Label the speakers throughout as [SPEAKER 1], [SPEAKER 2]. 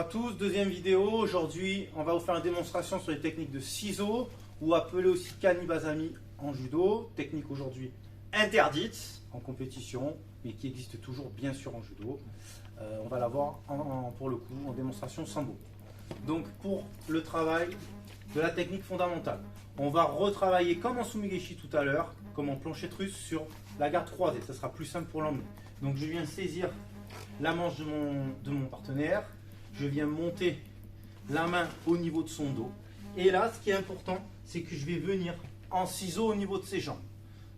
[SPEAKER 1] tous, deuxième vidéo. Aujourd'hui, on va vous faire une démonstration sur les techniques de ciseaux, ou appelées aussi kanibazami en judo. Technique aujourd'hui interdite en compétition, mais qui existe toujours bien sûr en judo. On va la voir pour le coup en démonstration sambo. Donc pour le travail de la technique fondamentale, on va retravailler comme en sumigeshi tout à l'heure, comme en planchette russe sur la garde croisée. Ça sera plus simple pour l'emmener. Donc je viens saisir la manche de mon partenaire. Je viens monter la main au niveau de son dos. Et là, ce qui est important, c'est que je vais venir en ciseau au niveau de ses jambes.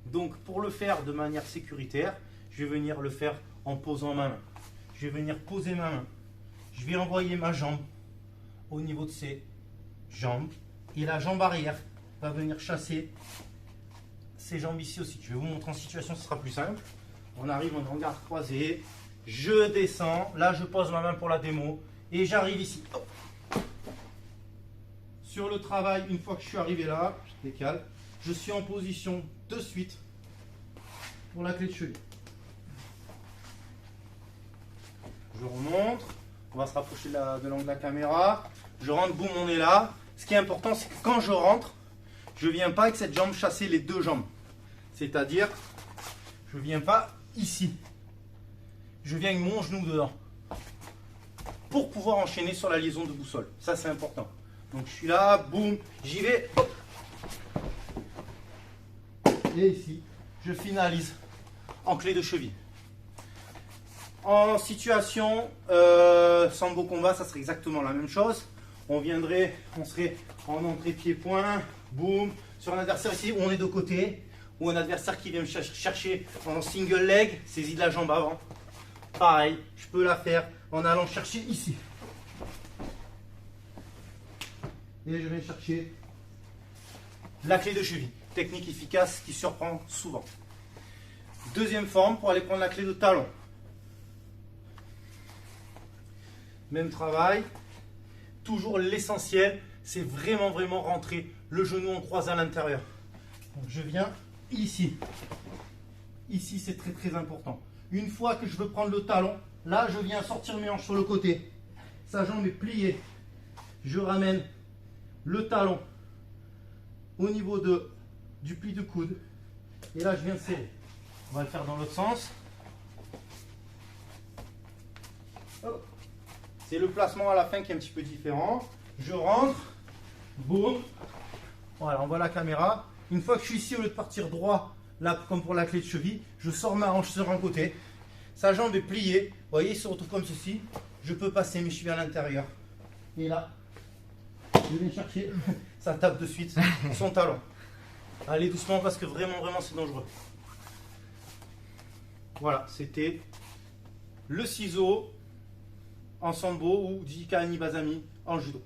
[SPEAKER 1] Donc pour le faire de manière sécuritaire, je vais venir le faire en posant ma main. Je vais venir poser ma main. Je vais envoyer ma jambe au niveau de ses jambes. Et la jambe arrière va venir chasser ses jambes ici aussi. Je vais vous montrer en situation, ce sera plus simple. On arrive, on est en garde croisée. Je descends. Là, je pose ma main pour la démo. Et j'arrive ici. Hop. Sur le travail, une fois que je suis arrivé là, je décale. Je suis en position de suite pour la clé de cheville. Je remonte. On va se rapprocher de l'angle de la caméra. Je rentre, boum, on est là. Ce qui est important, c'est que quand je rentre, je ne viens pas avec cette jambe chasser les deux jambes. C'est-à-dire, je ne viens pas ici. Je viens avec mon genou dedans. Pour pouvoir enchaîner sur la liaison de boussole. Ça, c'est important. Donc, je suis là, boum, j'y vais. Hop. Et ici, je finalise en clé de cheville. En situation sambo combat, ça serait exactement la même chose. On serait en entrée pied-point, boum, sur un adversaire ici où on est de côté, ou un adversaire qui vient me chercher en single leg, saisie de la jambe avant. Pareil, je peux la faire en allant chercher ici. Et je vais chercher la clé de cheville. Technique efficace qui surprend souvent. Deuxième forme pour aller prendre la clé de talon. Même travail. Toujours l'essentiel, c'est vraiment rentrer le genou en croisé à l'intérieur. Donc je viens ici. Ici, c'est très important. Une fois que je veux prendre le talon, là, je viens sortir mes hanches sur le côté. Sa jambe est pliée. Je ramène le talon au niveau du pli de coude. Et là, je viens de serrer. On va le faire dans l'autre sens. C'est le placement à la fin qui est un petit peu différent. Je rentre. Boum. Voilà, on voit la caméra. Une fois que je suis ici, au lieu de partir droit, là, comme pour la clé de cheville, je sors ma hanche sur un côté. Sa jambe est pliée. Vous voyez, il se retrouve comme ceci. Je peux passer mes chevilles à l'intérieur. Et là, je viens chercher. Ça tape de suite son talon. Allez doucement parce que vraiment, c'est dangereux. Voilà, c'était le ciseau en sambo ou dit kanibazami en judo.